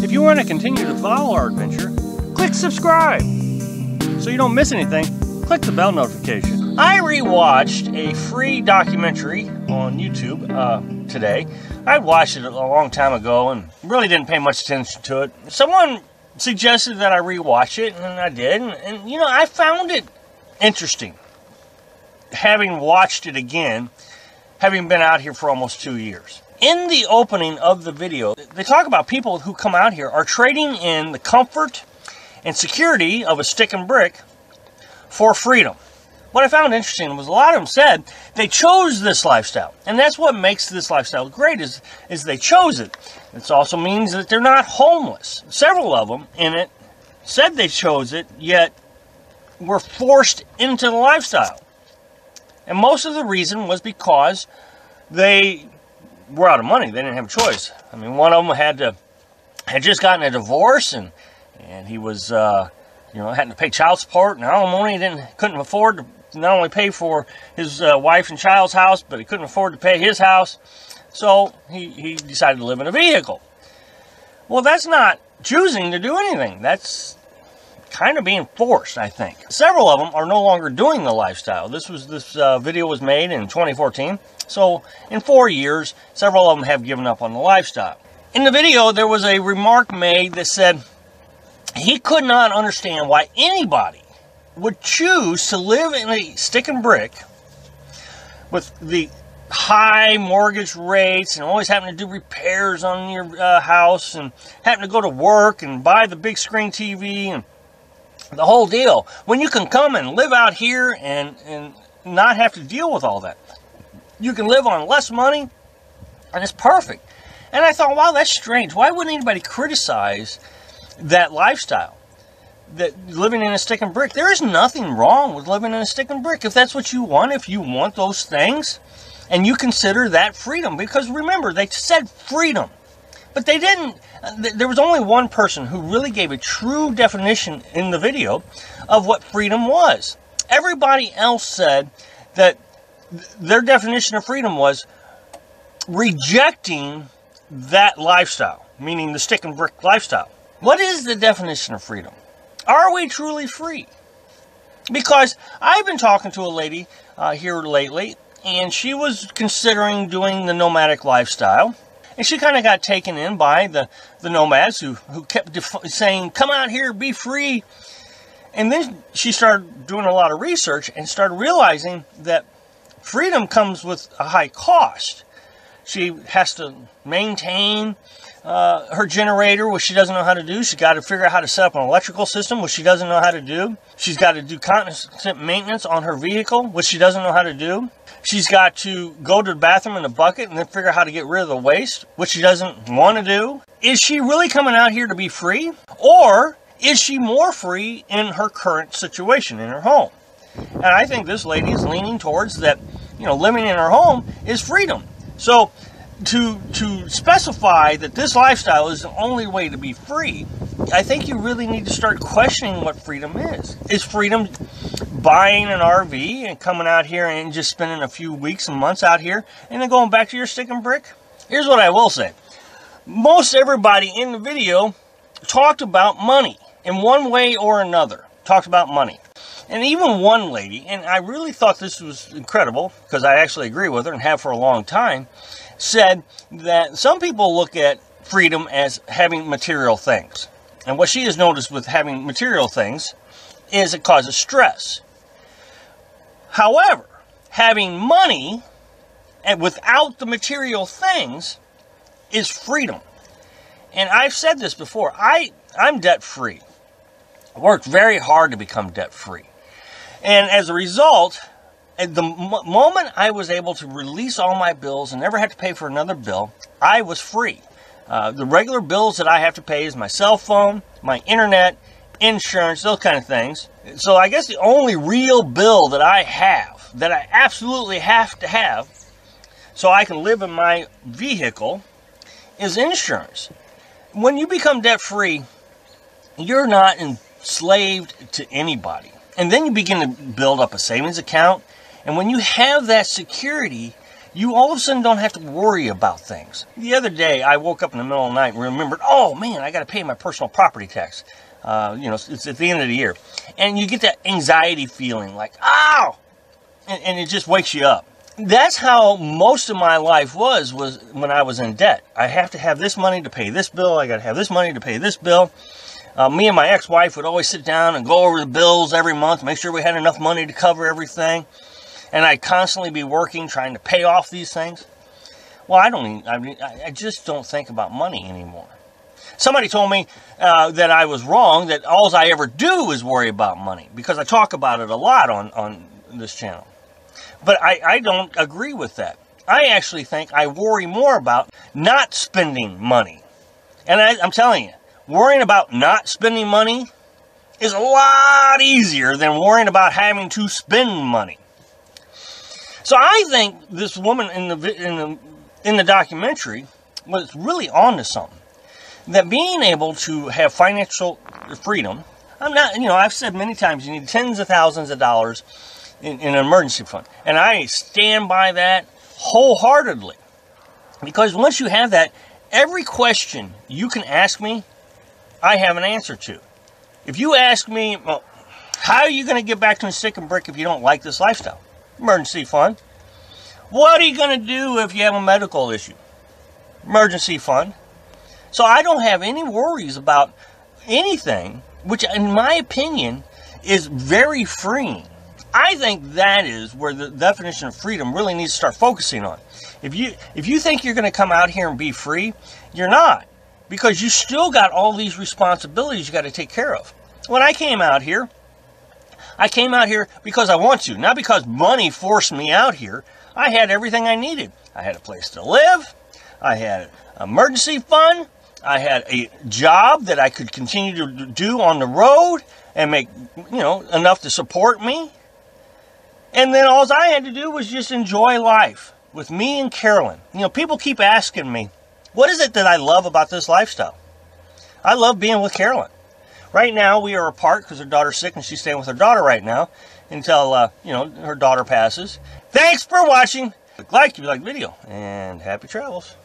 If you want to continue to follow our adventure, click subscribe. So you don't miss anything, click the bell notification. I rewatched a free documentary on YouTube today. I watched it a long time ago and really didn't pay much attention to it. Someone suggested that I rewatch it, and I did. And you know, I found it interesting, having watched it again, having been out here for almost 2 years. In the opening of the video, they talk about people who come out here are trading in the comfort and security of a stick and brick for freedom. What I found interesting was a lot of them said they chose this lifestyle. And that's what makes this lifestyle great, is they chose it. It also means that they're not homeless. Several of them in it said they chose it, yet were forced into the lifestyle. And most of the reason was because they were out of money. They didn't have a choice. I mean, one of them had just gotten a divorce, and he was having to pay child support and alimony. He couldn't afford to not only pay for his wife and child's house, but he couldn't afford to pay his house. So he decided to live in a vehicle. Well, that's not choosing to do anything. That's kind of being forced, I think. Several of them are no longer doing the lifestyle. This video was made in 2014. So in 4 years, several of them have given up on the lifestyle. In the video, there was a remark made that said he could not understand why anybody would choose to live in a stick and brick with the high mortgage rates and always having to do repairs on your house and having to go to work and buy the big screen TV and the whole deal, when you can come and live out here and not have to deal with all that. You can live on less money, and it's perfect. And I thought, wow, that's strange. Why wouldn't anybody criticize that lifestyle? That living in a stick and brick. There is nothing wrong with living in a stick and brick. If that's what you want, if you want those things, and you consider that freedom. Because remember, they said freedom. But they didn't. There was only one person who really gave a true definition in the video of what freedom was. Everybody else said that their definition of freedom was rejecting that lifestyle, meaning the stick and brick lifestyle. What is the definition of freedom? Are we truly free? Because I've been talking to a lady here lately, and she was considering doing the nomadic lifestyle. And she kind of got taken in by the nomads who kept saying, come out here, be free. And then she started doing a lot of research and started realizing that freedom comes with a high cost. She has to maintain her generator, which she doesn't know how to do. She's got to figure out how to set up an electrical system, which she doesn't know how to do. She's got to do constant maintenance on her vehicle, which she doesn't know how to do. She's got to go to the bathroom in a bucket and then figure out how to get rid of the waste, which she doesn't want to do. Is she really coming out here to be free? Or is she more free in her current situation in her home? And I think this lady is leaning towards that, living in her home is freedom. So to specify that this lifestyle is the only way to be free, I think you really need to start questioning what freedom is. Is freedom buying an RV and coming out here and just spending a few weeks and months out here and then going back to your stick and brick? Here's what I will say. Most everybody in the video talked about money in one way or another. Talked about money. And even one lady, and I really thought this was incredible because I actually agree with her and have for a long time, said that some people look at freedom as having material things. And what she has noticed with having material things is it causes stress. However, having money and without the material things is freedom. And I've said this before, I'm debt-free. I worked very hard to become debt-free. And as a result, at the moment I was able to release all my bills and never have to pay for another bill, I was free. The regular bills that I have to pay is my cell phone, my internet, insurance, those kind of things. So I guess the only real bill that I have, that I absolutely have to have, so I can live in my vehicle, is insurance. When you become debt-free, you're not enslaved to anybody. And then you begin to build up a savings account. And when you have that security, you all of a sudden don't have to worry about things. The other day, I woke up in the middle of the night and remembered, oh man, I got to pay my personal property tax. It's at the end of the year. And you get that anxiety feeling like, ow! And it just wakes you up. That's how most of my life was when I was in debt. I have to have this money to pay this bill. I got to have this money to pay this bill. Me and my ex-wife would always sit down and go over the bills every month, make sure we had enough money to cover everything. And I'd constantly be working, trying to pay off these things. Well, I just don't think about money anymore. Somebody told me that I was wrong, that all I ever do is worry about money, because I talk about it a lot on this channel. But I don't agree with that. I actually think I worry more about not spending money. And I'm telling you, worrying about not spending money is a lot easier than worrying about having to spend money. So I think this woman in the documentary was really onto something. That being able to have financial freedom, I've said many times you need tens of thousands of dollars in an emergency fund. And I stand by that wholeheartedly. Because once you have that, every question you can ask me, I have an answer to. If you ask me, well, how are you going to get back to the stick and brick if you don't like this lifestyle? Emergency fund. What are you going to do if you have a medical issue? Emergency fund. So I don't have any worries about anything, which in my opinion is very freeing. I think that is where the definition of freedom really needs to start focusing on. If you think you're going to come out here and be free, you're not. Because you still got all these responsibilities you got to take care of. When I came out here because I want to, not because money forced me out here. I had everything I needed. I had a place to live. I had an emergency fund. I had a job that I could continue to do on the road and make, enough to support me. And then all I had to do was just enjoy life with me and Carolyn. People keep asking me, what is it that I love about this lifestyle? I love being with Carolyn. Right now, we are apart because her daughter's sick and she's staying with her daughter right now until, her daughter passes. Thanks for watching. Like if you like the video, and happy travels.